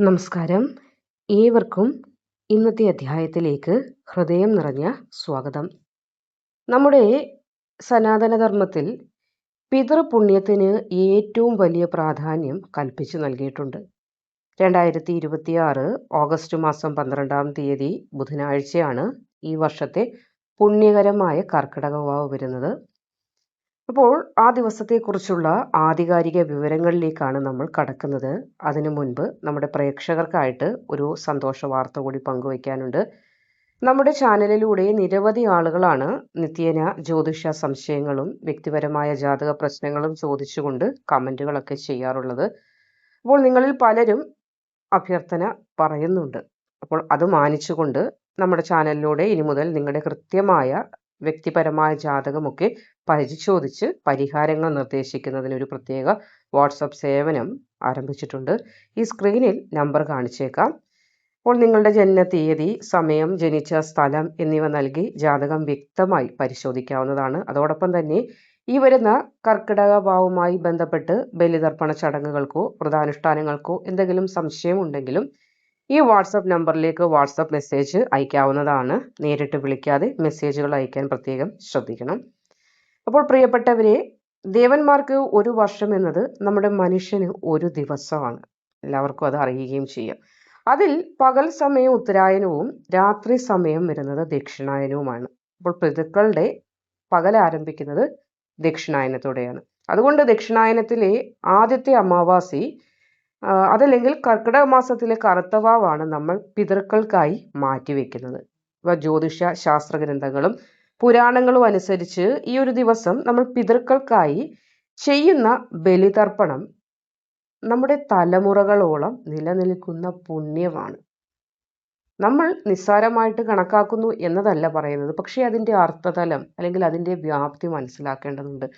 നമസ്കാരം. ഏവർക്കും ഇന്നത്തെ അധ്യായത്തിലേക്ക് ഹൃദയം നിറഞ്ഞ സ്വാഗതം. നമ്മുടെ സനാതനധർമ്മത്തിൽ പിതൃപുണ്യത്തിന് ഏറ്റവും വലിയ പ്രാധാന്യം കൽപ്പിച്ചു നൽകിയിട്ടുണ്ട്. 2026 ഓഗസ്റ്റ് മാസം 12-ാം തീയതി ബുധനാഴ്ചയാണ് ഈ വർഷത്തെ പുണ്യകരമായ കർക്കിടക വാവ് വരുന്നത്. അപ്പോൾ ആ ദിവസത്തെക്കുറിച്ചുള്ള ആധികാരിക വിവരങ്ങളിലേക്കാണ് നമ്മൾ കടക്കുന്നത്. അതിനു മുൻപ് നമ്മുടെ പ്രേക്ഷകർക്കായിട്ട് ഒരു സന്തോഷ വാർത്ത കൂടി പങ്കുവയ്ക്കാനുണ്ട്. നമ്മുടെ ചാനലിലൂടെ നിരവധി ആളുകളാണ് നിത്യേന ജ്യോതിഷ സംശയങ്ങളും വ്യക്തിപരമായ ജാതക പ്രശ്നങ്ങളും ചോദിച്ചുകൊണ്ട് കമൻറ്റുകളൊക്കെ ചെയ്യാറുള്ളത്. അപ്പോൾ നിങ്ങളിൽ പലരും അഭ്യർത്ഥന പറയുന്നുണ്ട്. അപ്പോൾ അത് മാനിച്ചുകൊണ്ട് നമ്മുടെ ചാനലിലൂടെ ഇനി മുതൽ നിങ്ങളുടെ കൃത്യമായ വ്യക്തിപരമായ ജാതകമൊക്കെ പരിശോധിച്ച് പരിഹാരങ്ങൾ നിർദ്ദേശിക്കുന്നതിനൊരു പ്രത്യേക വാട്സപ്പ് സേവനം ആരംഭിച്ചിട്ടുണ്ട്. ഈ സ്ക്രീനിൽ നമ്പർ കാണിച്ചേക്കാം. അപ്പോൾ നിങ്ങളുടെ ജനന തീയതി, സമയം, ജനിച്ച സ്ഥലം എന്നിവ നൽകി ജാതകം വ്യക്തമായി പരിശോധിക്കാവുന്നതാണ്. അതോടൊപ്പം തന്നെ ഈ വരുന്ന കർക്കിടക വാവുമായി ബന്ധപ്പെട്ട് ബലിതർപ്പണ ചടങ്ങുകൾക്കോ വ്രതാനുഷ്ഠാനങ്ങൾക്കോ എന്തെങ്കിലും സംശയമുണ്ടെങ്കിലും ഈ വാട്സപ്പ് നമ്പറിലേക്ക് വാട്സപ്പ് മെസ്സേജ് അയക്കാവുന്നതാണ്. നേരിട്ട് വിളിക്കാതെ മെസ്സേജുകൾ അയക്കാൻ പ്രത്യേകം ശ്രദ്ധിക്കണം. അപ്പോൾ പ്രിയപ്പെട്ടവരെ, ദേവന്മാർക്ക് ഒരു വർഷം എന്നത് നമ്മുടെ മനുഷ്യന് ഒരു ദിവസമാണ്. എല്ലാവർക്കും അത് അറിയുകയും ചെയ്യാം. അതിൽ പകൽ സമയം ഉത്തരായനവും രാത്രി സമയം വരുന്നത് ദക്ഷിണായനവുമാണ്. അപ്പോൾ പിതൃക്കളുടെ പകൽ ആരംഭിക്കുന്നത് ദക്ഷിണായനത്തോടെയാണ്. അതുകൊണ്ട് ദക്ഷിണായനത്തിലെ ആദ്യത്തെ അമാവാസി അതല്ലെങ്കിൽ കർക്കിടക മാസത്തിലെ കറുത്തവാവാണ് നമ്മൾ പിതൃക്കൾക്കായി മാറ്റിവെക്കുന്നത്. ജ്യോതിഷ ശാസ്ത്ര ഗ്രന്ഥങ്ങളും പുരാണങ്ങളും അനുസരിച്ച് ഈ ഒരു ദിവസം നമ്മൾ പിതൃക്കൾക്കായി ചെയ്യുന്ന ബലിതർപ്പണം നമ്മുടെ തലമുറകളോളം നിലനിൽക്കുന്ന പുണ്യമാണ്. നമ്മൾ നിസ്സാരമായിട്ട് കണക്കാക്കുന്നു എന്നതല്ല പറയുന്നത്, പക്ഷേ അതിൻ്റെ അർത്ഥതലം അല്ലെങ്കിൽ അതിൻ്റെ വ്യാപ്തി മനസ്സിലാക്കേണ്ടതുണ്ട്.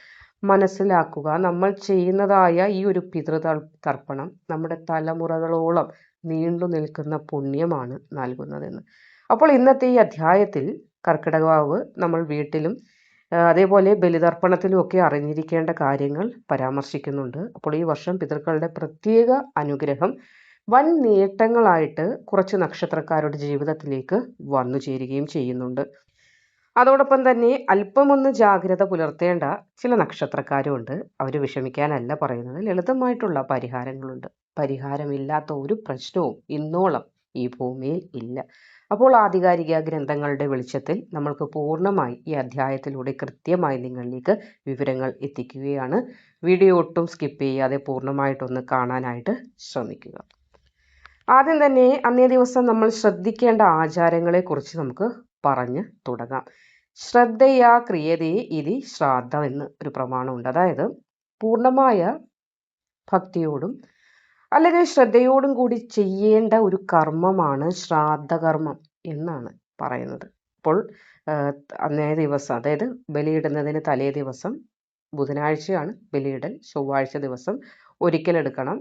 മനസ്സിലാക്കുക, നമ്മൾ ചെയ്യുന്നതായ ഈ ഒരു പിതൃതർപ്പണം നമ്മുടെ തലമുറകളോളം നീണ്ടു നിൽക്കുന്ന പുണ്യമാണ് നൽകുന്നതെന്ന്. അപ്പോൾ ഇന്നത്തെ ഈ അധ്യായത്തിൽ കർക്കിടകവാവ് നമ്മൾ വീട്ടിലും അതേപോലെ ബലിതർപ്പണത്തിലും ഒക്കെ അറിഞ്ഞിരിക്കേണ്ട കാര്യങ്ങൾ പരാമർശിക്കുന്നുണ്ട്. അപ്പോൾ ഈ വർഷം പിതൃക്കളുടെ പ്രത്യേക അനുഗ്രഹം വൻ നേട്ടങ്ങളായിട്ട് കുറച്ച് നക്ഷത്രക്കാരുടെ ജീവിതത്തിലേക്ക് വന്നു ചേരുകയും ചെയ്യുന്നുണ്ട്. അതോടൊപ്പം തന്നെ അല്പമൊന്ന് ജാഗ്രത പുലർത്തേണ്ട ചില നക്ഷത്രക്കാരുമുണ്ട്. അവർ വിഷമിക്കാനല്ല പറയുന്നത്, ലളിതമായിട്ടുള്ള പരിഹാരങ്ങളുണ്ട്. പരിഹാരമില്ലാത്ത ഒരു പ്രശ്നവും ഇന്നോളം ഈ ഭൂമിയിൽ ഇല്ല. അപ്പോൾ ആധികാരിക ഗ്രന്ഥങ്ങളുടെ വെളിച്ചത്തിൽ നമ്മൾക്ക് പൂർണ്ണമായി ഈ അധ്യായത്തിലൂടെ കൃത്യമായി നിങ്ങളിലേക്ക് വിവരങ്ങൾ എത്തിക്കുകയാണ്. വീഡിയോ ഒട്ടും സ്കിപ്പ് ചെയ്യാതെ പൂർണ്ണമായിട്ടൊന്ന് കാണാനായിട്ട് ശ്രമിക്കുക. ആദ്യം തന്നെ അന്നേ ദിവസം നമ്മൾ ശ്രദ്ധിക്കേണ്ട ആചാരങ്ങളെക്കുറിച്ച് നമുക്ക് പറഞ്ഞു തുടങ്ങാം. ശ്രദ്ധയാ ക്രിയതേ ഇതി ശ്രാദ്ധം എന്ന് ഒരു പ്രമാണമുണ്ട്. അതായത് പൂർണ്ണമായ ഭക്തിയോടും അല്ലെങ്കിൽ ശ്രദ്ധയോടും കൂടി ചെയ്യേണ്ട ഒരു കർമ്മമാണ് ശ്രാദ്ധകർമ്മം എന്നാണ് പറയുന്നത്. അപ്പോൾ അന്നേ ദിവസം, അതായത് ബലിയിടുന്നതിന് തലേ ദിവസം ബുധനാഴ്ചയാണ് ബലിയിടൽ. ചൊവ്വാഴ്ച ദിവസം ഒരിക്കലെടുക്കണം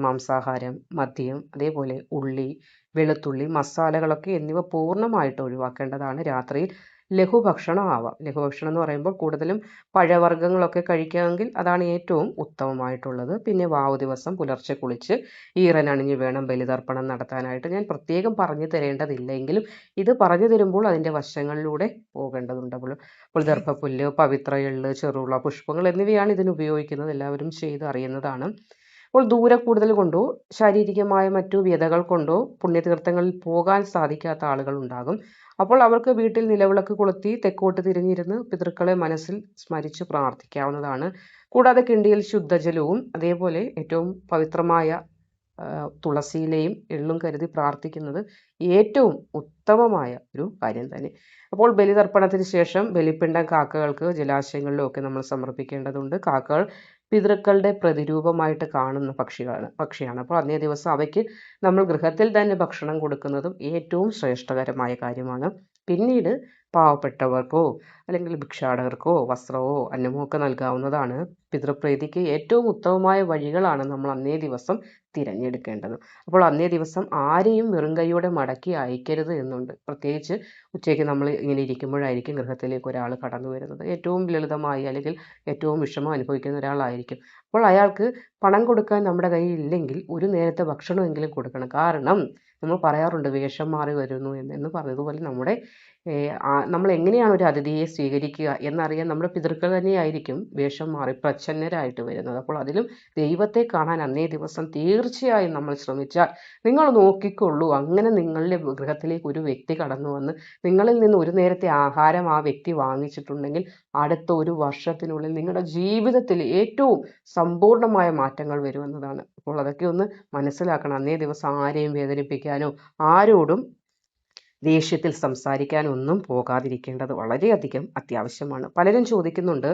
മാംസാഹാരം, മദ്യം, അതേപോലെ ഉള്ളി, വെളുത്തുള്ളി, മസാലകളൊക്കെ എന്നിവ പൂർണ്ണമായിട്ട് ഒഴിവാക്കേണ്ടതാണ്. രാത്രിയിൽ ലഘുഭക്ഷണം ആവാം. ലഘുഭക്ഷണം എന്ന് പറയുമ്പോൾ കൂടുതലും പഴവർഗ്ഗങ്ങളൊക്കെ കഴിക്കാമെങ്കിൽ അതാണ് ഏറ്റവും ഉത്തമമായിട്ടുള്ളത്. പിന്നെ വാവ് ദിവസം പുലർച്ചെ കുളിച്ച് ഈറനണിഞ്ഞ് വേണം ബലിതർപ്പണം നടത്താനായിട്ട്. ഞാൻ പ്രത്യേകം പറഞ്ഞു തരേണ്ടതില്ല, എങ്കിലും ഇത് പറഞ്ഞു തരുമ്പോൾ അതിൻ്റെ വശങ്ങളിലൂടെ പോകേണ്ടതുണ്ട്. അപ്പോൾ ദർഭപ്പുല്ല്, പവിത്ര എള്ള്, ചെറുള, പുഷ്പങ്ങൾ എന്നിവയാണ് ഇതിന് ഉപയോഗിക്കുന്നത്. എല്ലാവരും ചെയ്ത് അറിയുന്നതാണ്. അപ്പോൾ ദൂരെ കൂടുതൽ കൊണ്ടോ ശാരീരികമായ മറ്റു വ്യതകൾ കൊണ്ടോ പുണ്യതീർത്ഥങ്ങളിൽ പോകാൻ സാധിക്കാത്ത ആളുകൾ ഉണ്ടാകും. അപ്പോൾ അവർക്ക് വീട്ടിൽ നിലവിളക്ക് കൊളുത്തി തെക്കോട്ട് തിരിഞ്ഞിരുന്ന് പിതൃക്കളെ മനസ്സിൽ സ്മരിച്ച് പ്രാർത്ഥിക്കാവുന്നതാണ്. കൂടാതെ കിണ്ടിയിൽ ശുദ്ധജലവും അതേപോലെ ഏറ്റവും പവിത്രമായ തുളസിയിലെയും എള്ളും കരുതി പ്രാർത്ഥിക്കുന്നത് ഏറ്റവും ഉത്തമമായ ഒരു കാര്യം തന്നെ. അപ്പോൾ ബലിതർപ്പണത്തിന് ശേഷം ബലിപ്പിണ്ടം കാക്കകൾക്ക് ജലാശയങ്ങളിലും ഒക്കെ നമ്മൾ സമർപ്പിക്കേണ്ടതുണ്ട്. കാക്കകൾ പിതൃക്കളുടെ പ്രതിരൂപമായിട്ട് കാണുന്ന പക്ഷിയാണ്. അപ്പോൾ അന്നേ ദിവസം അവയ്ക്ക് നമ്മൾ ഗൃഹത്തിൽ തന്നെ ഭക്ഷണം കൊടുക്കുന്നതും ഏറ്റവും ശ്രേഷ്ഠകരമായ കാര്യമാണ്. പിന്നീട് പാവപ്പെട്ടവർക്കോ അല്ലെങ്കിൽ ഭിക്ഷാടകർക്കോ വസ്ത്രമോ അന്നമോ ഒക്കെ നൽകാവുന്നതാണ്. പിതൃപ്രീതിക്ക് ഏറ്റവും ഉത്തമമായ വഴികളാണ് നമ്മൾ അന്നേ ദിവസം തിരഞ്ഞെടുക്കേണ്ടത്. അപ്പോൾ അന്നേ ദിവസം ആരെയും വെറും കൈയോടെ മടക്കി അയക്കരുത് എന്നുണ്ട്. പ്രത്യേകിച്ച് ഉച്ചയ്ക്ക് നമ്മൾ ഇങ്ങനെ ഇരിക്കുമ്പോഴായിരിക്കും ഗൃഹത്തിലേക്ക് ഒരാൾ കടന്നു വരുന്നത്. ഏറ്റവും ലളിതമായി അല്ലെങ്കിൽ ഏറ്റവും വിഷമം അനുഭവിക്കുന്ന ഒരാളായിരിക്കും. അപ്പോൾ അയാൾക്ക് പണം കൊടുക്കാൻ നമ്മുടെ കയ്യിൽ ഇല്ലെങ്കിൽ ഒരു നേരത്തെ ഭക്ഷണമെങ്കിലും കൊടുക്കണം. കാരണം നമ്മൾ പറയാറുണ്ട് വേഷം മാറി വരുന്നു എന്ന് പറഞ്ഞതുപോലെ നമ്മൾ എങ്ങനെയാണ് ഒരു അതിഥിയെ സ്വീകരിക്കുക എന്നറിയാൻ നമ്മുടെ പിതൃക്കൾ തന്നെയായിരിക്കും വേഷം മാറി പ്രച്ഛന്നരായിട്ട് വരുന്നത്. അപ്പോൾ അതിലും ദൈവത്തെ കാണാൻ അന്നേ ദിവസം തീർച്ചയായും നമ്മൾ ശ്രമിച്ചാൽ നിങ്ങൾ നോക്കിക്കൊള്ളൂ, അങ്ങനെ നിങ്ങളുടെ ഗൃഹത്തിലേക്ക് ഒരു വ്യക്തി കടന്നു വന്ന് നിങ്ങളിൽ നിന്ന് ഒരു നേരത്തെ ആഹാരം ആ വ്യക്തി വാങ്ങിച്ചിട്ടുണ്ടെങ്കിൽ അടുത്ത ഒരു വർഷത്തിനുള്ളിൽ നിങ്ങളുടെ ജീവിതത്തിൽ ഏറ്റവും സമ്പൂർണ്ണമായ മാറ്റങ്ങൾ വരുമെന്നതാണ്. അപ്പോൾ അതൊക്കെ ഒന്ന് മനസ്സിലാക്കണം. അന്നേ ദിവസം ആരെയും വേദനിപ്പിക്കാനോ ആരോടും ദേഷ്യത്തിൽ സംസാരിക്കാനൊന്നും പോകാതിരിക്കേണ്ടത് വളരെയധികം അത്യാവശ്യമാണ്. പലരും ചോദിക്കുന്നുണ്ട്,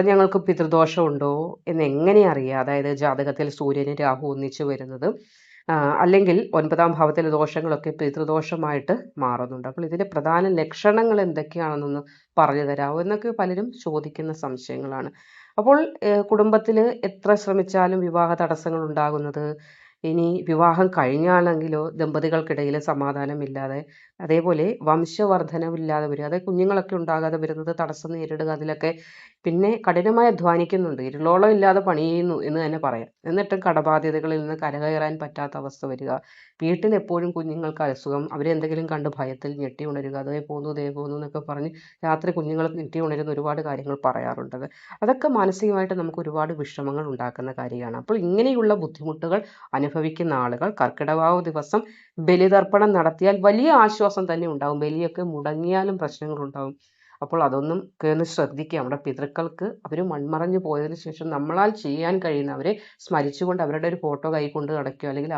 ഞങ്ങൾക്ക് പിതൃദോഷമുണ്ടോ എന്ന് എങ്ങനെ അറിയാം? അതായത് ജാതകത്തിൽ സൂര്യനും രാഹു ഒന്നിച്ചു വരുന്നത്, അല്ലെങ്കിൽ 9ാം ഭാവത്തിലെ ദോഷങ്ങളൊക്കെ പിതൃദോഷമായിട്ട് മാറുന്നുണ്ട്. അപ്പോൾ ഇതിൻ്റെ പ്രധാന ലക്ഷണങ്ങൾ എന്തൊക്കെയാണെന്നൊന്ന് പറഞ്ഞു തരാമോ എന്നൊക്കെ പലരും ചോദിക്കുന്ന സംശയങ്ങളാണ്. അപ്പോൾ കുടുംബത്തിൽ എത്ര ശ്രമിച്ചാലും വിവാഹ തടസ്സങ്ങൾ ഉണ്ടാകുന്നത്, ഇനി വിവാഹം കഴിഞ്ഞാണെങ്കിലോ ദമ്പതികൾക്കിടയിൽ സമാധാനമില്ലാതെ, അതേപോലെ വംശവർധനവില്ലാതെ വരിക, അതായത് കുഞ്ഞുങ്ങളൊക്കെ ഉണ്ടാകാതെ വരുന്നത്, തടസ്സം നേരിടുക, അതിലൊക്കെ പിന്നെ കഠിനമായി അധ്വാനിക്കുന്നുണ്ട്, ഇരുളോളം ഇല്ലാതെ പണി ചെയ്യുന്നു എന്ന് തന്നെ പറയാം. എന്നിട്ടും കടബാധ്യതകളിൽ നിന്ന് കരകയറാൻ പറ്റാത്ത അവസ്ഥ വരിക, വീട്ടിൽ എപ്പോഴും കുഞ്ഞുങ്ങൾക്ക് അസുഖം, അവരെന്തെങ്കിലും കണ്ട് ഭയത്തിൽ ഞെട്ടി ഉണരുക, അതേ പോന്നു എന്നൊക്കെ പറഞ്ഞ് രാത്രി കുഞ്ഞുങ്ങൾ ഞെട്ടി ഉണരുന്ന ഒരുപാട് കാര്യങ്ങൾ പറയാറുണ്ട്. അതൊക്കെ മാനസികമായിട്ട് നമുക്ക് ഒരുപാട് വിഷമങ്ങൾ ഉണ്ടാക്കുന്ന കാര്യമാണ്. അപ്പോൾ ഇങ്ങനെയുള്ള ബുദ്ധിമുട്ടുകൾ അനുഭവിക്കുന്ന ആളുകൾ കർക്കിടവാവ് ദിവസം ബലിതർപ്പണം നടത്തിയാൽ വലിയ ആശ്വാസം തന്നെ ഉണ്ടാകും. ബലിയൊക്കെ മുടങ്ങിയാലും പ്രശ്നങ്ങളുണ്ടാകും. അപ്പോൾ അതൊന്നും ഒന്ന് ശ്രദ്ധിക്കുക. നമ്മുടെ പിതൃക്കൾക്ക് അവർ മൺമറഞ്ഞു പോയതിനു ശേഷം നമ്മളാൽ ചെയ്യാൻ കഴിയുന്ന, അവരെ സ്മരിച്ചുകൊണ്ട് അവരുടെ ഒരു ഫോട്ടോ കൈകൊണ്ട് നടക്കുകയോ അല്ലെങ്കിൽ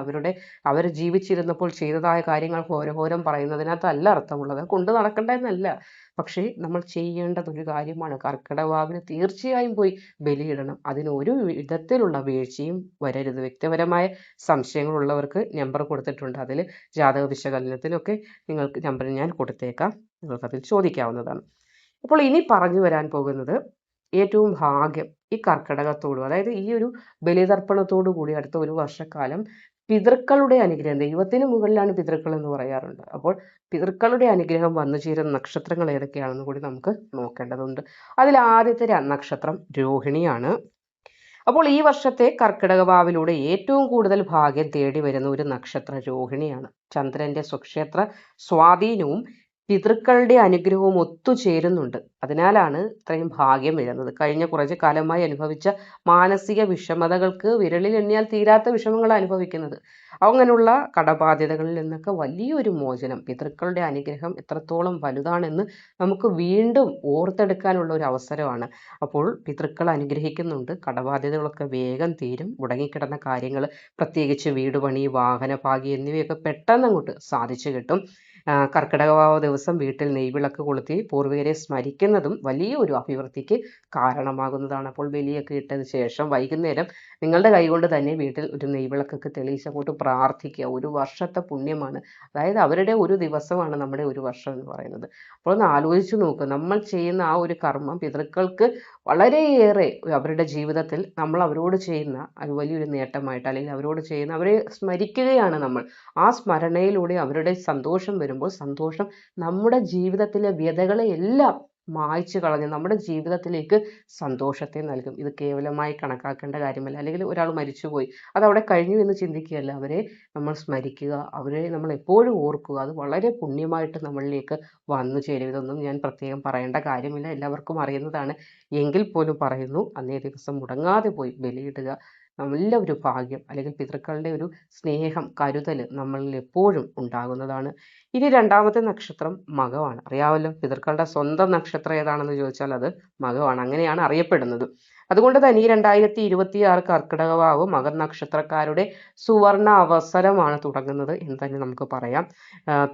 അവർ ജീവിച്ചിരുന്നപ്പോൾ ചെയ്തതായ കാര്യങ്ങൾ ഘോരഘോരം പറയുന്നതിനകത്തല്ല അർത്ഥമുള്ളത്. കൊണ്ട് നടക്കേണ്ടതെന്നല്ല, പക്ഷേ നമ്മൾ ചെയ്യേണ്ടത് ഒരു കാര്യമാണ്. കർക്കിടവാവിന് തീർച്ചയായും പോയി ബലിയിടണം. അതിന് ഒരു വിധത്തിലുള്ള വീഴ്ചയും വരരുത്. വ്യക്തിപരമായ സംശയങ്ങളുള്ളവർക്ക് നമ്പർ കൊടുത്തിട്ടുണ്ട്. അതിൽ ജാതക വിശകലനത്തിനൊക്കെ നിങ്ങൾക്ക് നമ്പർ ഞാൻ കൊടുത്തേക്കാം, നിങ്ങൾക്കതിൽ ചോദിക്കാവുന്നതാണ്. അപ്പോൾ ഇനി പറഞ്ഞു വരാൻ പോകുന്നത് ഏറ്റവും ഭാഗ്യം ഈ കർക്കിടകത്തോടും, അതായത് ഈ ഒരു ബലിതർപ്പണത്തോടു കൂടി അടുത്ത ഒരു വർഷക്കാലം പിതൃക്കളുടെ അനുഗ്രഹം, ദൈവത്തിന് മുകളിലാണ് പിതൃക്കൾ എന്ന് പറയാറുണ്ട്. അപ്പോൾ പിതൃക്കളുടെ അനുഗ്രഹം വന്നു ചേരുന്ന നക്ഷത്രങ്ങൾ ഏതൊക്കെയാണെന്ന് കൂടി നമുക്ക് നോക്കേണ്ടതുണ്ട്. അതിൽ ആദ്യത്തെ നക്ഷത്രം രോഹിണിയാണ്. അപ്പോൾ ഈ വർഷത്തെ കർക്കിടക വാവിലൂടെ ഏറ്റവും കൂടുതൽ ഭാഗ്യം തേടി വരുന്ന ഒരു നക്ഷത്രം രോഹിണിയാണ്. ചന്ദ്രന്റെ സ്വക്ഷേത്ര സ്വാധീനവും പിതൃക്കളുടെ അനുഗ്രഹവും ഒത്തുചേരുന്നുണ്ട്. അതിനാലാണ് ഇത്രയും ഭാഗ്യം വരുന്നത്. കഴിഞ്ഞ കുറച്ച് കാലമായി അനുഭവിച്ച മാനസിക വിഷമതകൾക്ക് വിരലിൽ എണ്ണിയാൽ തീരാത്ത വിഷമങ്ങൾ അനുഭവിക്കുന്നത്, അങ്ങനെയുള്ള കടബാധ്യതകളിൽ നിന്നൊക്കെ വലിയൊരു മോചനം, പിതൃക്കളുടെ അനുഗ്രഹം എത്രത്തോളം വലുതാണെന്ന് നമുക്ക് വീണ്ടും ഓർത്തെടുക്കാനുള്ള ഒരു അവസരമാണ്. അപ്പോൾ പിതൃക്കൾ അനുഗ്രഹിക്കുന്നുണ്ട്, കടബാധ്യതകളൊക്കെ വേഗം തീരും. മുടങ്ങിക്കിടന്ന കാര്യങ്ങൾ, പ്രത്യേകിച്ച് വീട് പണി, വാഹനഭാഗ്യം എന്നിവയൊക്കെ പെട്ടെന്ന് അങ്ങോട്ട് സാധിച്ചു കിട്ടും. കർക്കിടകവാവ് ദിവസം വീട്ടിൽ നെയ്വിളക്ക് കൊളുത്തി പൂർവികരെ സ്മരിക്കുന്നതും വലിയൊരു അഭിവൃദ്ധിക്ക് കാരണമാകുന്നതാണ്. അപ്പോൾ ബലിയൊക്കെ ഇട്ടതിന് ശേഷം വൈകുന്നേരം നിങ്ങളുടെ കൈകൊണ്ട് തന്നെ വീട്ടിൽ ഒരു നെയ്വിളക്കൊക്കെ തെളിയിച്ച് അങ്ങോട്ട് പ്രാർത്ഥിക്കുക. ഒരു വർഷത്തെ പുണ്യമാണ്. അതായത് അവരുടെ ഒരു ദിവസമാണ് നമ്മുടെ ഒരു വർഷം എന്ന് പറയുന്നത്. അപ്പോൾ ഒന്ന് ആലോചിച്ച് നോക്കുക, നമ്മൾ ചെയ്യുന്ന ആ ഒരു കർമ്മം പിതൃക്കൾക്ക് വളരെയേറെ അവരുടെ ജീവിതത്തിൽ നമ്മൾ അവരോട് ചെയ്യുന്ന അത് വലിയൊരു നേട്ടമായിട്ട്, അല്ലെങ്കിൽ അവരോട് ചെയ്യുന്ന, അവരെ സ്മരിക്കുകയാണ് നമ്മൾ. ആ സ്മരണയിലൂടെ അവരുടെ സന്തോഷം വരുമ്പോൾ സന്തോഷം നമ്മുടെ ജീവിതത്തിലെ വ്യതകളെ എല്ലാം മായ്ച്ചു കളഞ്ഞ് നമ്മുടെ ജീവിതത്തിലേക്ക് സന്തോഷത്തെ നൽകും. ഇത് കേവലമായി കണക്കാക്കേണ്ട കാര്യമല്ല. അല്ലെങ്കിൽ ഒരാൾ മരിച്ചുപോയി, അതവിടെ കഴിഞ്ഞു എന്ന് ചിന്തിക്കുകയല്ല. അവരെ നമ്മൾ സ്മരിക്കുക, അവരെ നമ്മൾ എപ്പോഴും ഓർക്കുക. അത് വളരെ പുണ്യമായിട്ട് നമ്മളിലേക്ക് വന്നു ചേരും. ഇതൊന്നും ഞാൻ പ്രത്യേകം പറയേണ്ട കാര്യമില്ല, എല്ലാവർക്കും അറിയുന്നതാണ്. എങ്കിൽ പോലും പറയുന്നു, അന്നേ ദിവസം മുടങ്ങാതെ പോയി ബലിയിടുക. നല്ല ഒരു ഭാഗ്യം, അല്ലെങ്കിൽ പിതൃക്കളുടെ ഒരു സ്നേഹം, കരുതൽ നമ്മളിൽ എപ്പോഴും ഉണ്ടാകുന്നതാണ്. ഇനി രണ്ടാമത്തെ നക്ഷത്രം മകമാണ്. അറിയാമല്ലോ, പിതൃക്കളുടെ സ്വന്തം നക്ഷത്രം ഏതാണെന്ന് ചോദിച്ചാൽ അത് മകമാണ്. അങ്ങനെയാണ് അറിയപ്പെടുന്നത്. അതുകൊണ്ട് തന്നെ ഈ 2026 കർക്കിടകവാവ് മകർ നക്ഷത്രക്കാരുടെ സുവർണ അവസരമാണ് തുടങ്ങുന്നത് എന്ന് തന്നെ നമുക്ക് പറയാം.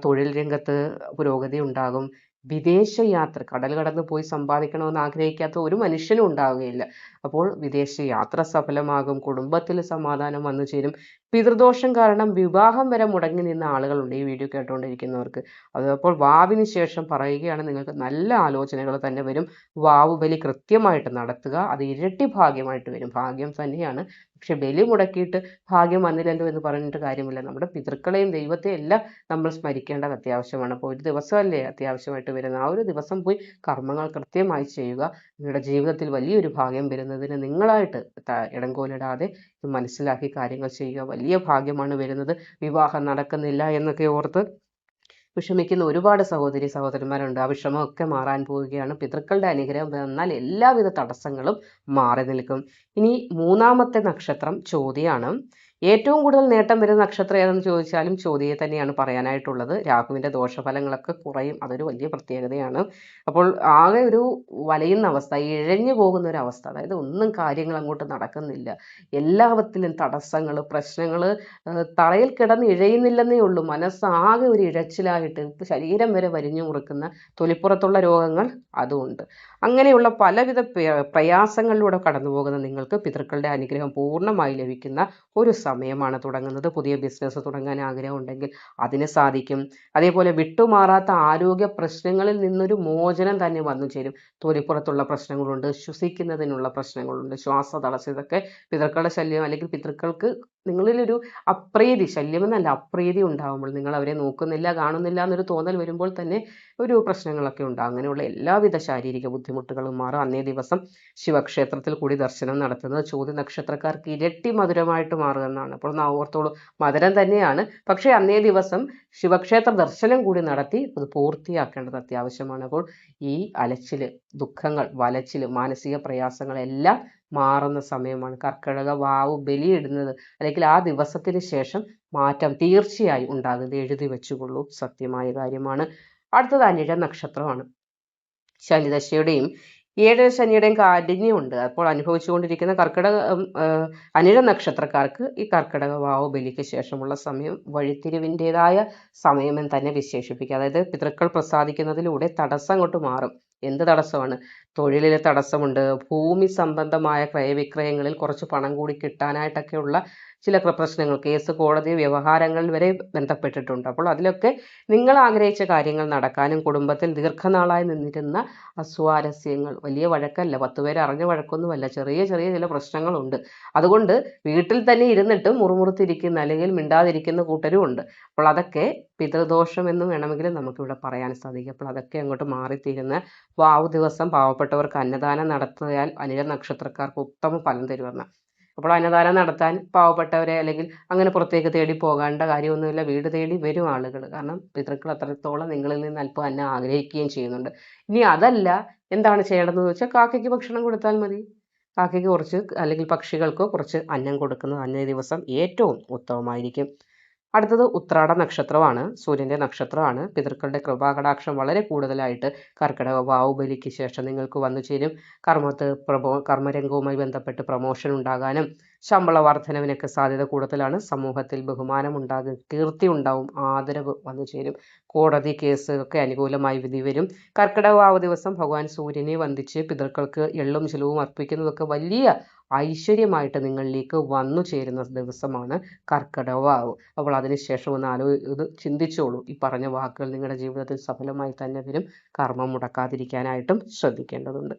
തൊഴിൽ രംഗത്ത് പുരോഗതി ഉണ്ടാകും. വിദേശ യാത്ര, കടൽ കടന്ന് പോയി സമ്പാദിക്കണമെന്ന് ആഗ്രഹിക്കാത്ത ഒരു മനുഷ്യനും ഉണ്ടാവുകയില്ല. അപ്പോൾ വിദേശ യാത്ര സഫലമാകും, കുടുംബത്തിൽ സമാധാനം വന്നു ചേരും, പിതൃദോഷം കാരണം വിവാഹം വരെ മുടങ്ങി നിന്ന ആളുകളുണ്ട് ഈ വീഡിയോ കേട്ടുകൊണ്ടിരിക്കുന്നവർക്ക്. അപ്പോൾ വാവിന് ശേഷം പറയുകയാണ്, നിങ്ങൾക്ക് നല്ല ആലോചനകൾ തന്നെ വരും. വാവ് ബലി കൃത്യമായിട്ട് നടത്തുക, അത് ഇരട്ടി ഭാഗ്യമായിട്ട് വരും. ഭാഗ്യം തന്നെയാണ്. പക്ഷെ ബലി മുടക്കിയിട്ട് ഭാഗ്യം വന്നില്ലല്ലോ എന്ന് പറഞ്ഞിട്ട് കാര്യമില്ല. നമ്മുടെ പിതൃക്കളെയും ദൈവത്തെയും എല്ലാം നമ്മൾ സ്മരിക്കേണ്ടത് അത്യാവശ്യമാണ്. അപ്പോൾ ഒരു ദിവസമല്ലേ അത്യാവശ്യമായിട്ട് വരുന്നത്, ആ ഒരു ദിവസം പോയി കർമ്മങ്ങൾ കൃത്യമായി ചെയ്യുക. നിങ്ങളുടെ ജീവിതത്തിൽ വലിയൊരു ഭാഗ്യം വരുന്നതിന് നിങ്ങളായിട്ട് ഇടങ്കോലിടാതെ ഇത് മനസ്സിലാക്കി കാര്യങ്ങൾ ചെയ്യുക. വലിയ ഭാഗ്യമാണ് വരുന്നത്. വിവാഹം നടക്കുന്നില്ല എന്നൊക്കെ ഓർത്ത് വിഷമിക്കുന്ന ഒരുപാട് സഹോദരി സഹോദരന്മാരുണ്ട്. ആ വിഷമമൊക്കെ മാറാൻ പോവുകയാണ്. പിതൃക്കളുടെ അനുഗ്രഹം വന്നാൽ എല്ലാവിധ തടസ്സങ്ങളും മാറി നിൽക്കും. ഇനി മൂന്നാമത്തെ നക്ഷത്രം ചോതിയാണ്. ഏറ്റവും കൂടുതൽ നേട്ടം വരുന്ന നക്ഷത്രം ഏതെന്ന് ചോദിച്ചാലും ചോതിയെ തന്നെയാണ് പറയാനായിട്ടുള്ളത്. രാഹുവിൻ്റെ ദോഷഫലങ്ങളൊക്കെ കുറയും, അതൊരു വലിയ പ്രത്യേകതയാണ്. അപ്പോൾ ആകെ ഒരു വലയുന്ന അവസ്ഥ, ഇഴഞ്ഞു പോകുന്ന ഒരു അവസ്ഥ, അതായത് ഒന്നും കാര്യങ്ങൾ അങ്ങോട്ട് നടക്കുന്നില്ല. എല്ലാവത്തിലും തടസ്സങ്ങൾ, പ്രശ്നങ്ങൾ, തറയിൽ കിടന്ന് ഇഴയുന്നില്ലെന്നേ ഉള്ളൂ. മനസ്സാകെ ഒരു ഇഴച്ചിലായിട്ട് ശരീരം വരെ വരിഞ്ഞു മുറുക്കുന്ന തൊലിപ്പുറത്തുള്ള രോഗങ്ങൾ അതുമുണ്ട്. അങ്ങനെയുള്ള പലവിധ പ്രയാസങ്ങളിലൂടെ കടന്നു പോകുന്ന നിങ്ങൾക്ക് പിതൃക്കളുടെ അനുഗ്രഹം പൂർണ്ണമായി ലഭിക്കുന്ന ഒരു സമയമാണ് തുടങ്ങുന്നത്. പുതിയ ബിസിനസ് തുടങ്ങാൻ ആഗ്രഹമുണ്ടെങ്കിൽ അതിന് സാധിക്കും. അതേപോലെ വിട്ടുമാറാത്ത ആരോഗ്യ പ്രശ്നങ്ങളിൽ നിന്നൊരു മോചനം തന്നെ വന്നു ചേരും. തൊലിപ്പുറത്തുള്ള പ്രശ്നങ്ങളുണ്ട്, ശ്വസിക്കുന്നതിനുള്ള പ്രശ്നങ്ങളുണ്ട്, ശ്വാസതടസ്സം, ഇതൊക്കെ പിതൃക്കളുടെ ശല്യം അല്ലെങ്കിൽ പിതൃക്കൾക്ക് നിങ്ങളിലൊരു അപ്രീതി, ശല്യമെന്നല്ല അപ്രീതി ഉണ്ടാകുമ്പോൾ, നിങ്ങൾ അവരെ നോക്കുന്നില്ല കാണുന്നില്ല എന്നൊരു തോന്നൽ വരുമ്പോൾ തന്നെ ഒരു പ്രശ്നങ്ങളൊക്കെ ഉണ്ടാകും. അങ്ങനെയുള്ള എല്ലാവിധ ശാരീരിക ബുദ്ധിമുട്ടുകളും മാറും. അന്നേ ദിവസം ശിവക്ഷേത്രത്തിൽ കൂടി ദർശനം നടത്തുന്നത് ചോതി നക്ഷത്രക്കാർക്ക് ഇരട്ടി മധുരമായിട്ട് മാറുമെന്നാണ്. അപ്പോൾ ഓർത്തോളൂ, മധുരം തന്നെയാണ്. പക്ഷേ അന്നേ ദിവസം ശിവക്ഷേത്ര ദർശനം കൂടി നടത്തി അത് പൂർത്തിയാക്കേണ്ടത് അത്യാവശ്യമാണ്. അപ്പോൾ ഈ അലച്ചില്, ദുഃഖങ്ങൾ, വലച്ചില്, മാനസിക പ്രയാസങ്ങളെല്ലാം മാറുന്ന സമയമാണ്. കർക്കിടക വാവ് ബലിയിടുന്നത് അല്ലെങ്കിൽ ആ ദിവസത്തിന് ശേഷം മാറ്റം തീർച്ചയായും ഉണ്ടാകുന്നത് എഴുതി വെച്ചുകൊള്ളൂ, സത്യമായ കാര്യമാണ്. അടുത്തത് അനിഴ നക്ഷത്രമാണ്. ശനിദശയുടെയും 7 ശനിയുടെയും കാഠിന്യമുണ്ട്. അപ്പോൾ അനുഭവിച്ചുകൊണ്ടിരിക്കുന്ന അനിഴ നക്ഷത്രക്കാർക്ക് ഈ കർക്കിടക വാവ് ബലിക്ക് ശേഷമുള്ള സമയം വഴിത്തിരിവിൻ്റെതായ സമയമെന്ന് തന്നെ വിശേഷിപ്പിക്കുക. അതായത് പിതൃക്കൾ പ്രസാദിക്കുന്നതിലൂടെ തടസ്സം അങ്ങോട്ട് മാറും. എന്ത് തടസ്സമാണ്? തൊഴിലിലെ തടസ്സമുണ്ട്, ഭൂമി സംബന്ധമായ ക്രയവിക്രയങ്ങളിൽ കുറച്ച് പണം കൂടി കിട്ടാനായിട്ടൊക്കെയുള്ള ചില പ്രശ്നങ്ങൾ, കേസ്, കോടതി വ്യവഹാരങ്ങളിൽ വരെ ബന്ധപ്പെട്ടിട്ടുണ്ട്. അപ്പോൾ അതിലൊക്കെ നിങ്ങൾ ആഗ്രഹിച്ച കാര്യങ്ങൾ നടക്കാനും കുടുംബത്തിൽ ദീർഘനാളായി നിന്നിരുന്ന അസ്വാരസ്യങ്ങൾ, വലിയ വഴക്കല്ല, 10 പേര് അറിഞ്ഞ വഴക്കൊന്നുമല്ല, ചെറിയ ചെറിയ ചില പ്രശ്നങ്ങളുണ്ട്. അതുകൊണ്ട് വീട്ടിൽ തന്നെ ഇരുന്നിട്ട് മുറുമുറുത്തിരിക്കുന്ന അല്ലെങ്കിൽ മിണ്ടാതിരിക്കുന്ന കൂട്ടരും ഉണ്ട്. അപ്പോൾ അതൊക്കെ പിതൃദോഷം എന്ന് വേണമെങ്കിലും നമുക്കിവിടെ പറയാൻ സാധിക്കും. അപ്പോൾ അതൊക്കെ അങ്ങോട്ട് മാറിത്തീരുന്ന വാവ് ദിവസം പാവപ്പെട്ടവർക്ക് അന്നദാനം നടത്തിയാൽ അനിഴ നക്ഷത്രക്കാർക്ക് ഉത്തമ ഫലം തരുമെന്ന്. അപ്പോൾ അന്നദാനം നടത്താൻ പാവപ്പെട്ടവരെ അല്ലെങ്കിൽ അങ്ങനെ പുറത്തേക്ക് തേടി പോകേണ്ട കാര്യമൊന്നുമില്ല. വീട് തേടി വരും ആളുകൾ. കാരണം പിതൃക്കൾ അത്രത്തോളം നിങ്ങളിൽ നിന്ന് അല്പം അന്നം ആഗ്രഹിക്കുകയും ചെയ്യുന്നുണ്ട്. ഇനി അതല്ല, എന്താണ് ചെയ്യേണ്ടതെന്ന് വെച്ചാൽ കാക്കയ്ക്ക് ഭക്ഷണം കൊടുത്താൽ മതി. കാക്കയ്ക്ക് കുറച്ച് അല്ലെങ്കിൽ പക്ഷികൾക്ക് കുറച്ച് അന്നം കൊടുക്കുന്നത് അന്നേ ദിവസം ഏറ്റവും ഉത്തമമായിരിക്കും. അടുത്തത് ഉത്രാട നക്ഷത്രമാണ്. സൂര്യൻ്റെ നക്ഷത്രമാണ്. പിതൃക്കളുടെ കൃപാകടാക്ഷം വളരെ കൂടുതലായിട്ട് കർക്കിടക വാവ് ബലിക്ക് ശേഷം നിങ്ങൾക്ക് വന്നു ചേരും. കർമ്മരംഗവുമായി ബന്ധപ്പെട്ട് പ്രമോഷൻ ഉണ്ടാകാനും ശമ്പള വർധനവിനൊക്കെ സാധ്യത കൂടുതലാണ്. സമൂഹത്തിൽ ബഹുമാനം ഉണ്ടാകും, കീർത്തി ഉണ്ടാവും, ആദരവ് വന്നു ചേരും. കോടതി കേസ് ഒക്കെ അനുകൂലമായി വിധി വരും. കർക്കിടക വാവ് ദിവസം ഭഗവാൻ സൂര്യനെ വന്ദിച്ച് പിതൃക്കൾക്ക് എള്ളും ചിലവും അർപ്പിക്കുന്നതൊക്കെ വലിയ ഐശ്വര്യമായിട്ട് നിങ്ങളിലേക്ക് വന്നു ചേരുന്ന ദിവസമാണ് കർക്കിടക വാവ്. അപ്പോൾ അതിനുശേഷം ഒന്ന് ഇത് ചിന്തിച്ചോളൂ. ഈ പറഞ്ഞ വാക്കുകൾ നിങ്ങളുടെ ജീവിതത്തിൽ സഫലമായി തന്നെ വരും. കർമ്മം മുടക്കാതിരിക്കാനായിട്ടും ശ്രദ്ധിക്കേണ്ടതുണ്ട്.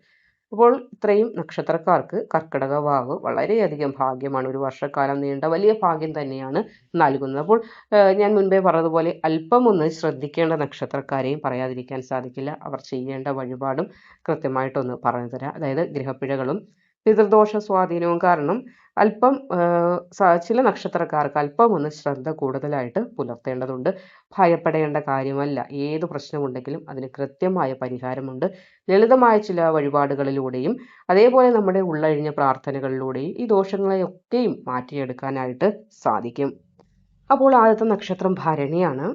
അപ്പോൾ ഇത്രയും നക്ഷത്രക്കാർക്ക് കർക്കിടക വാവ് വളരെയധികം ഭാഗ്യമാണ്. ഒരു വർഷക്കാലം നീണ്ട വലിയ ഭാഗ്യം തന്നെയാണ് നൽകുന്നത്. അപ്പോൾ ഞാൻ മുൻപേ പറഞ്ഞതുപോലെ അല്പം ഒന്ന് ശ്രദ്ധിക്കേണ്ട നക്ഷത്രക്കാരെയും പറയാതിരിക്കാൻ സാധിക്കില്ല. അവർ ചെയ്യേണ്ട വഴിപാടും കൃത്യമായിട്ടൊന്ന് പറഞ്ഞു തരാം. അതായത് ഗ്രഹപ്പിഴകളും പിതൃദോഷ സ്വാധീനവും കാരണം അല്പം ചില നക്ഷത്രക്കാർക്ക് അല്പം ഒന്ന് ശ്രദ്ധ കൂടുതലായിട്ട് പുലർത്തേണ്ടതുണ്ട്. ഭയപ്പെടേണ്ട കാര്യമല്ല. ഏത് പ്രശ്നമുണ്ടെങ്കിലും അതിന് കൃത്യമായ പരിഹാരമുണ്ട്. ലളിതമായ ചില വഴിപാടുകളിലൂടെയും അതേപോലെ നമ്മുടെ ഉള്ളഴിഞ്ഞ പ്രാർത്ഥനകളിലൂടെയും ഈ ദോഷങ്ങളെയൊക്കെയും മാറ്റിയെടുക്കാനായിട്ട് സാധിക്കും. അപ്പോൾ ആദ്യത്തെ നക്ഷത്രം ഭരണിയാണ്.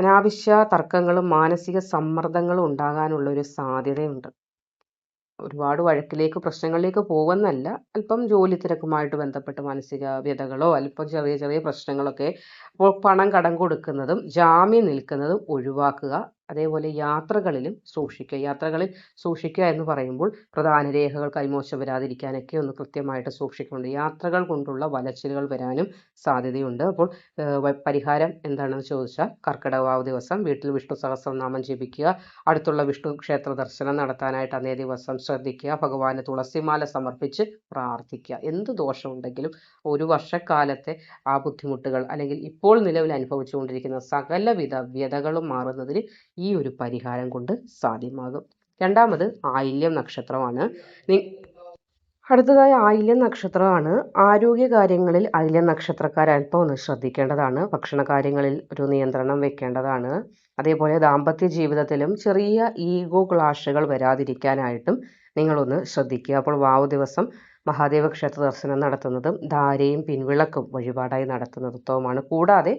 അനാവശ്യ തർക്കങ്ങളും മാനസിക സമ്മർദ്ദങ്ങളും ഉണ്ടാകാനുള്ള ഒരു സാധ്യതയുണ്ട്. ഒരുപാട് വഴക്കിലേക്ക് പ്രശ്നങ്ങളിലേക്ക് പോകുമെന്നല്ല, അല്പം ജോലി തിരക്കുമായിട്ട് ബന്ധപ്പെട്ട് മാനസിക വ്യതകളോ അല്പം ചെറിയ ചെറിയ പ്രശ്നങ്ങളൊക്കെ. അപ്പോൾ പണം കടം കൊടുക്കുന്നതും ജാമ്യം നിൽക്കുന്നതും ഒഴിവാക്കുക. അതേപോലെ യാത്രകളിലും സൂക്ഷിക്കുക. യാത്രകളിൽ സൂക്ഷിക്കുക എന്ന് പറയുമ്പോൾ പ്രധാന രേഖകൾ കൈമോശം വരാതിരിക്കാനൊക്കെ ഒന്ന് കൃത്യമായിട്ട് സൂക്ഷിക്കുന്നുണ്ട്. യാത്രകൾ കൊണ്ടുള്ള വലച്ചിലുകൾ വരാനും സാധ്യതയുണ്ട്. അപ്പോൾ പരിഹാരം എന്താണെന്ന് ചോദിച്ചാൽ കർക്കിടക വാവ് ദിവസം വീട്ടിൽ വിഷ്ണു സഹസ്രനാമം ജപിക്കുക. അടുത്തുള്ള വിഷ്ണു ക്ഷേത്ര ദർശനം നടത്താനായിട്ട് അന്നേ ദിവസം ശ്രദ്ധിക്കുക. ഭഗവാന് തുളസിമാല സമർപ്പിച്ച് പ്രാർത്ഥിക്കുക. എന്ത് ദോഷമുണ്ടെങ്കിലും ഒരു വർഷക്കാലത്തെ ആ ബുദ്ധിമുട്ടുകൾ അല്ലെങ്കിൽ ഇപ്പോൾ നിലവിൽ അനുഭവിച്ചുകൊണ്ടിരിക്കുന്ന സകലവിധ വ്യതകളും മാറുന്നതിന് ഈ ഒരു പരിഹാരം കൊണ്ട് സാധ്യമാകും. രണ്ടാമത് ആയില്യം നക്ഷത്രമാണ്. അടുത്തതായി ആയില്യം നക്ഷത്രമാണ്. ആരോഗ്യ കാര്യങ്ങളിൽ ആയില്യം നക്ഷത്രക്കാർ അല്പം ഒന്ന് ശ്രദ്ധിക്കേണ്ടതാണ്. ഭക്ഷണ കാര്യങ്ങളിൽ ഒരു നിയന്ത്രണം വെക്കേണ്ടതാണ്. അതേപോലെ ദാമ്പത്യ ജീവിതത്തിലും ചെറിയ ഈഗോ ക്ലാഷുകൾ വരാതിരിക്കാനായിട്ടും നിങ്ങളൊന്ന് ശ്രദ്ധിക്കുക. അപ്പോൾ വാവ് ദിവസം മഹാദേവ ക്ഷേത്ര ദർശനം നടത്തുന്നതും ധാരയും പിൻവിളക്കും വഴിപാടായി നടത്തുന്നത് ഉത്തമമാണ്. കൂടാതെ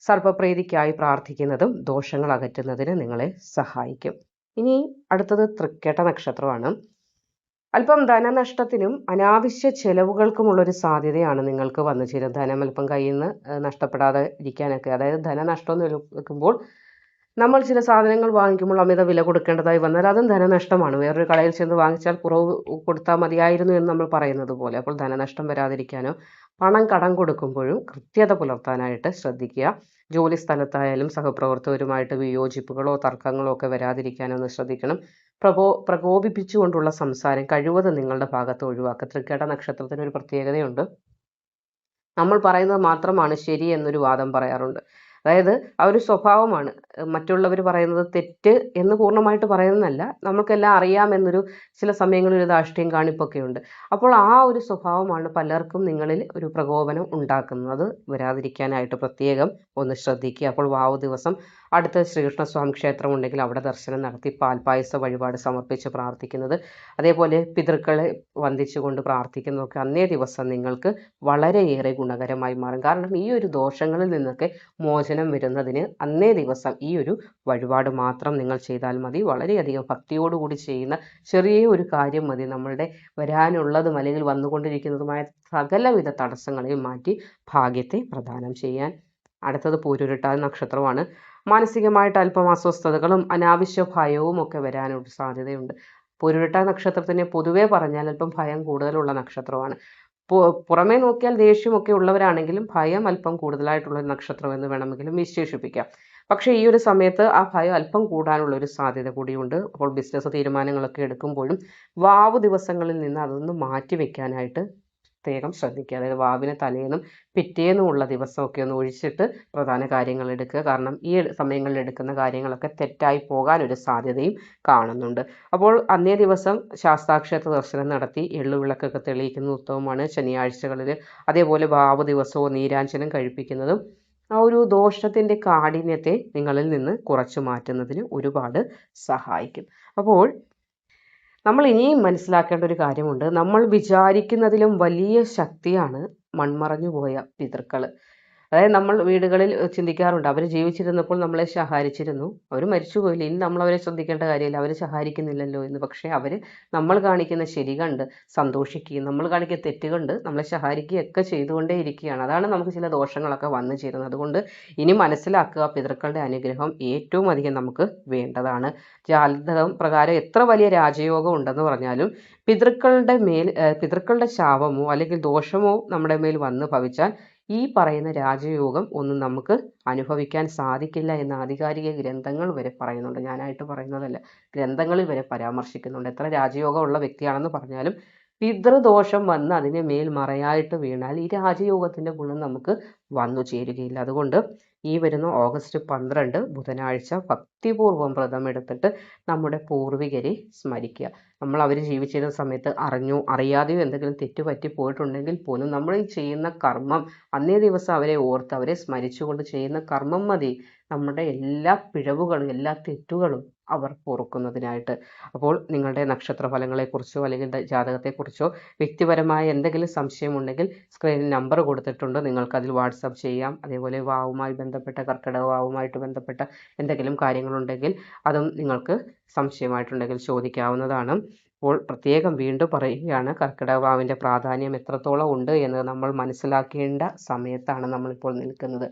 സർപ്പപ്രീതിക്കായി പ്രാർത്ഥിക്കുന്നതും ദോഷങ്ങൾ അകറ്റുന്നതിന് നിങ്ങളെ സഹായിക്കും. ഇനി അടുത്തത് തൃക്കേട്ട നക്ഷത്രമാണ്. അല്പം ധനനഷ്ടത്തിനും അനാവശ്യ ചെലവുകൾക്കുമുള്ളൊരു സാധ്യതയാണ് നിങ്ങൾക്ക് വന്നു ചേരുന്നത്. ധനം അല്പം കയ്യിൽ നിന്ന് നഷ്ടപ്പെടാതെ ഇരിക്കാനൊക്കെ, അതായത് ധനനഷ്ടം എന്ന് വെക്കുമ്പോൾ നമ്മൾ ചില സാധനങ്ങൾ വാങ്ങിക്കുമ്പോൾ അമിത വില കൊടുക്കേണ്ടതായി വന്നാൽ അതും ധനനഷ്ടമാണ്. വേറൊരു കടയിൽ ചെന്ന് വാങ്ങിച്ചാൽ കുറവ് കൊടുത്താൽ മതിയായിരുന്നു എന്ന് നമ്മൾ പറയുന്നത് പോലെ. അപ്പോൾ ധനനഷ്ടം വരാതിരിക്കാനോ പണം കടം കൊടുക്കുമ്പോഴും കൃത്യത പുലർത്താനായിട്ട് ശ്രദ്ധിക്കുക. ജോലി സ്ഥലത്തായാലും സഹപ്രവർത്തകരുമായിട്ട് വിയോജിപ്പുകളോ തർക്കങ്ങളോ ഒക്കെ വരാതിരിക്കാനോ ഒന്ന് ശ്രദ്ധിക്കണം. പ്രകോപിപ്പിച്ചുകൊണ്ടുള്ള സംസാരം കഴിവതും നിങ്ങളുടെ ഭാഗത്ത് ഒഴിവാക്കുക. തൃക്കേട്ട നക്ഷത്രത്തിന് ഒരു പ്രത്യേകതയുണ്ട്. നമ്മൾ പറയുന്നത് മാത്രമാണ് ശരി എന്നൊരു വാദം പറയാറുണ്ട്. അതായത് ആ ഒരു സ്വഭാവമാണ്. മറ്റുള്ളവർ പറയുന്നത് തെറ്റ് എന്ന് പൂർണ്ണമായിട്ട് പറയുന്നതല്ല, നമുക്കെല്ലാം അറിയാമെന്നൊരു ചില സമയങ്ങളിൽ ഒരു ധാർഷ്ട്യം കാണിപ്പൊക്കെ ഉണ്ട്. അപ്പോൾ ആ ഒരു സ്വഭാവമാണ് പലർക്കും നിങ്ങളിൽ ഒരു പ്രകോപനം ഉണ്ടാക്കുന്നത്. അത് വരാതിരിക്കാനായിട്ട് പ്രത്യേകം ഒന്ന് ശ്രദ്ധിക്കുക. അപ്പോൾ വാവ് ദിവസം അടുത്ത ശ്രീകൃഷ്ണസ്വാമി ക്ഷേത്രം ഉണ്ടെങ്കിൽ അവിടെ ദർശനം നടത്തി പാൽപ്പായസ വഴിപാട് സമർപ്പിച്ച് പ്രാർത്ഥിക്കുന്നത്, അതേപോലെ പിതൃക്കളെ വന്ദിച്ചുകൊണ്ട് പ്രാർത്ഥിക്കുന്നതൊക്കെ അന്നേ ദിവസം നിങ്ങൾക്ക് വളരെയേറെ ഗുണകരമായി മാറും. കാരണം ഈ ഒരു ദോഷങ്ങളിൽ നിന്നൊക്കെ മോചനം വരുന്നതിന് അന്നേ ദിവസം ഈ ഒരു വഴിപാട് മാത്രം നിങ്ങൾ ചെയ്താൽ മതി. വളരെയധികം ഭക്തിയോടുകൂടി ചെയ്യുന്ന ചെറിയ ഒരു കാര്യം മതി നമ്മളുടെ വരാനുള്ളതും അല്ലെങ്കിൽ വന്നുകൊണ്ടിരിക്കുന്നതുമായ സകലവിധ തടസ്സങ്ങളെയും മാറ്റി ഭാഗ്യത്തെ പ്രദാനം ചെയ്യാൻ. അടുത്തത് പൂരുരുട്ടാതി നക്ഷത്രമാണ്. മാനസികമായിട്ട് അല്പം അസ്വസ്ഥതകളും അനാവശ്യ ഭയവും ഒക്കെ വരാനൊരു സാധ്യതയുണ്ട്. പൂരുരുട്ടാതി നക്ഷത്രത്തിനെ പൊതുവെ പറഞ്ഞാൽ അല്പം ഭയം കൂടുതലുള്ള നക്ഷത്രമാണ്. പുറമേ നോക്കിയാൽ ദേഷ്യമൊക്കെ ഉള്ളവരാണെങ്കിലും ഭയം അല്പം കൂടുതലായിട്ടുള്ള നക്ഷത്രം എന്ന് വേണമെങ്കിലും വിശേഷിപ്പിക്കാം. പക്ഷേ ഈ ഒരു സമയത്ത് ആ ഭയം അല്പം കൂടാനുള്ള ഒരു സാധ്യത കൂടിയുണ്ട്. അപ്പോൾ ബിസിനസ് തീരുമാനങ്ങളൊക്കെ എടുക്കുമ്പോഴും വാവ് ദിവസങ്ങളിൽ നിന്ന് അതൊന്ന് മാറ്റി വെക്കാനായിട്ട് പ്രത്യേകം ശ്രദ്ധിക്കുക. അതായത് വാവിന് തലേന്നും പിറ്റേന്നുമുള്ള ദിവസമൊക്കെ ഒന്ന് ഒഴിച്ചിട്ട് പ്രധാന കാര്യങ്ങൾ എടുക്കുക. കാരണം ഈ സമയങ്ങളിൽ എടുക്കുന്ന കാര്യങ്ങളൊക്കെ തെറ്റായി പോകാനൊരു സാധ്യതയും കാണുന്നുണ്ട്. അപ്പോൾ അന്നേ ദിവസം ശാസ്താക്ഷേത്ര ദർശനം നടത്തി എള്ളുവിളക്കൊക്കെ തെളിയിക്കുന്നത് ഉത്തമമാണ്. ശനിയാഴ്ചകളിൽ അതേപോലെ വാവ് ദിവസവും നീരാഞ്ജനം കഴിപ്പിക്കുന്നതും ആ ഒരു ദോഷത്തിൻ്റെ കാഠിന്യത്തെ നിങ്ങളിൽ നിന്ന് കുറച്ചു മാറ്റുന്നതിന് ഒരുപാട് സഹായിക്കും. അപ്പോൾ നമ്മൾ ഇനിയും മനസ്സിലാക്കേണ്ട ഒരു കാര്യമുണ്ട്. നമ്മൾ വിചാരിക്കുന്നതിലും വലിയ ശക്തിയാണ് മൺമറഞ്ഞു പോയ പിതൃക്കൾ. അതായത് നമ്മൾ വീടുകളിൽ ചിന്തിക്കാറുണ്ട്, അവർ ജീവിച്ചിരുന്നപ്പോൾ നമ്മളെ സഹായിച്ചിരുന്നു, അവർ മരിച്ചുപോയില്ല, ഇനി നമ്മൾ അവരെ ശ്രദ്ധിക്കേണ്ട കാര്യമില്ല, അവർ സഹായിക്കുന്നില്ലല്ലോ എന്ന്. പക്ഷേ അവർ നമ്മൾ കാണിക്കുന്ന ശരി കണ്ട് സന്തോഷിക്കുകയും നമ്മൾ കാണിക്കുന്ന തെറ്റ് കണ്ട് നമ്മളെ സഹായിക്കുകയൊക്കെ ചെയ്തുകൊണ്ടേ ഇരിക്കുകയാണ്. അതാണ് നമുക്ക് ചില ദോഷങ്ങളൊക്കെ വന്നു ചേരുന്നത്. അതുകൊണ്ട് ഇനി മനസ്സിലാക്കുക, പിതൃക്കളുടെ അനുഗ്രഹം ഏറ്റവും അധികം നമുക്ക് വേണ്ടതാണ്. ജാതകം പ്രകാരം എത്ര വലിയ രാജയോഗം ഉണ്ടെന്ന് പറഞ്ഞാലും പിതൃക്കളുടെ ശാപമോ അല്ലെങ്കിൽ ദോഷമോ നമ്മുടെ മേൽ വന്ന് ഭവിച്ചാൽ ഈ പറയുന്ന രാജയോഗം ഒന്നും നമുക്ക് അനുഭവിക്കാൻ സാധിക്കില്ല എന്ന് ആധികാരിക ഗ്രന്ഥങ്ങൾ വരെ പറയുന്നുണ്ട്. ഞാനായിട്ട് പറയുന്നതല്ല, ഗ്രന്ഥങ്ങളിൽ വരെ പരാമർശിക്കുന്നുണ്ട്. എത്ര രാജയോഗം ഉള്ള വ്യക്തിയാണെന്ന് പറഞ്ഞാലും പിതൃദോഷം വന്ന് അതിന് മേൽ മറയായിട്ട് വീണാൽ ഈ രാജയോഗത്തിൻ്റെ ഗുണം നമുക്ക് വന്നു ചേരുകയില്ല. അതുകൊണ്ട് ഈ വരുന്ന ഓഗസ്റ്റ് 12 ബുധനാഴ്ച ഭക്തിപൂർവ്വം വ്രതമെടുത്തിട്ട് നമ്മുടെ പൂർവികരെ സ്മരിക്കുക. നമ്മൾ അവർ ജീവിച്ചിരുന്ന സമയത്ത് അറിഞ്ഞോ അറിയാതെയോ എന്തെങ്കിലും തെറ്റ് പറ്റി പോയിട്ടുണ്ടെങ്കിൽ പോലും നമ്മൾ ഈ ചെയ്യുന്ന കർമ്മം അന്നേ ദിവസം അവരെ ഓർത്ത് അവരെ സ്മരിച്ചുകൊണ്ട് ചെയ്യുന്ന കർമ്മം മതി നമ്മുടെ എല്ലാ പിഴവുകളും എല്ലാ തെറ്റുകളും അവർ പൊറുക്കുന്നതിനായിട്ട്. അപ്പോൾ നിങ്ങളുടെ നക്ഷത്രഫലങ്ങളെക്കുറിച്ചോ അല്ലെങ്കിൽ ജാതകത്തെക്കുറിച്ചോ വ്യക്തിപരമായ എന്തെങ്കിലും സംശയമുണ്ടെങ്കിൽ സ്ക്രീനിൽ നമ്പർ കൊടുത്തിട്ടുണ്ട്, നിങ്ങൾക്കതിൽ വാട്സപ്പ് ചെയ്യാം. അതേപോലെ വാവുമായി ബന്ധപ്പെട്ട കർക്കിടക വാവുമായിട്ട് ബന്ധപ്പെട്ട എന്തെങ്കിലും കാര്യങ്ങളുണ്ടെങ്കിൽ അതും നിങ്ങൾക്ക് സംശയമായിട്ടുണ്ടെങ്കിൽ ചോദിക്കാവുന്നതാണ്. അപ്പോൾ പ്രത്യേകം വീണ്ടും പറയുകയാണ്, കർക്കിടക വാവിൻ്റെ പ്രാധാന്യം എത്രത്തോളം ഉണ്ട് എന്ന് നമ്മൾ മനസ്സിലാക്കേണ്ട സമയത്താണ് നമ്മളിപ്പോൾ നിൽക്കുന്നത്.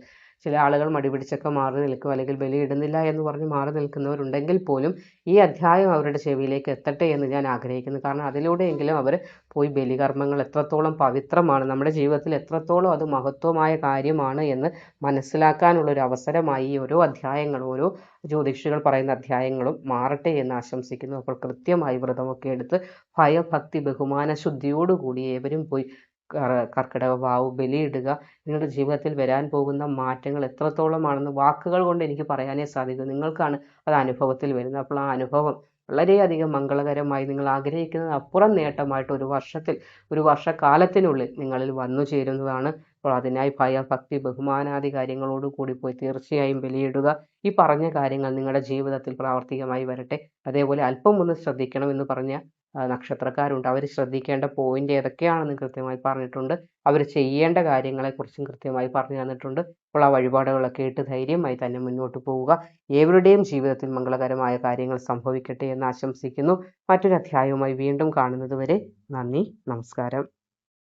ചില ആളുകൾ മടി പിടിച്ചൊക്കെ മാറി നിൽക്കും, അല്ലെങ്കിൽ ബലിയിടുന്നില്ല എന്ന് പറഞ്ഞ് മാറി നിൽക്കുന്നവരുണ്ടെങ്കിൽ പോലും ഈ അധ്യായം അവരുടെ ചെവിയിലേക്ക് എത്തട്ടെ എന്ന് ഞാൻ ആഗ്രഹിക്കുന്നു. കാരണം അതിലൂടെയെങ്കിലും അവർ പോയി ബലികർമ്മങ്ങൾ എത്രത്തോളം പവിത്രമാണ്, നമ്മുടെ ജീവിതത്തിൽ എത്രത്തോളം അത് മഹത്വമായ കാര്യമാണ് എന്ന് മനസ്സിലാക്കാനുള്ളൊരു അവസരമായി ഈ ഓരോ അധ്യായങ്ങളും, ഓരോ ജ്യോതിഷികൾ പറയുന്ന അധ്യായങ്ങളും മാറട്ടെ എന്ന് ആശംസിക്കുന്നു. അപ്പോൾ കൃത്യമായി വ്രതമൊക്കെ എടുത്ത് ഭയഭക്തി ബഹുമാന ശുദ്ധിയോടുകൂടി ഏവരും പോയി കർക്കിടക വാവ് ബലിയിടുക. നിങ്ങളുടെ ജീവിതത്തിൽ വരാൻ പോകുന്ന മാറ്റങ്ങൾ എത്രത്തോളമാണെന്ന് വാക്കുകൾ കൊണ്ട് എനിക്ക് പറയാനേ സാധിക്കൂ. നിങ്ങൾക്കാണ് അത് അനുഭവത്തിൽ വരുന്നത്. അപ്പോൾ ആ അനുഭവം വളരെയധികം മംഗളകരമായി നിങ്ങൾ ആഗ്രഹിക്കുന്നത് അപ്പുറം നേട്ടമായിട്ട് ഒരു വർഷക്കാലത്തിനുള്ളിൽ നിങ്ങളിൽ വന്നു ചേരുന്നതാണ്. അപ്പോൾ അതിനായി ഭയഭക്തി ബഹുമാനാദി കാര്യങ്ങളോട് കൂടി പോയി തീർച്ചയായും ബലിയിടുക. ഈ പറഞ്ഞ കാര്യങ്ങൾ നിങ്ങളുടെ ജീവിതത്തിൽ പ്രാവർത്തികമായി വരട്ടെ. അതേപോലെ അല്പം ഒന്ന് ശ്രദ്ധിക്കണം എന്ന് പറഞ്ഞ നക്ഷത്രക്കാരുണ്ട്. അവർ ശ്രദ്ധിക്കേണ്ട പോയിന്റ് ഏതൊക്കെയാണെന്ന് കൃത്യമായി പറഞ്ഞിട്ടുണ്ട്. അവർ ചെയ്യേണ്ട കാര്യങ്ങളെക്കുറിച്ചും കൃത്യമായി പറഞ്ഞു തന്നിട്ടുണ്ട്. അപ്പോൾ ആ വഴിപാടുകളൊക്കെ ഇട്ട് ധൈര്യമായി തന്നെ മുന്നോട്ട് പോവുക. ഏവരുടെയും ജീവിതത്തിൽ മംഗളകരമായ കാര്യങ്ങൾ സംഭവിക്കട്ടെ എന്ന് ആശംസിക്കുന്നു. മറ്റൊരു അധ്യായവുമായി വീണ്ടും കാണുന്നത് വരെ നന്ദി, നമസ്കാരം.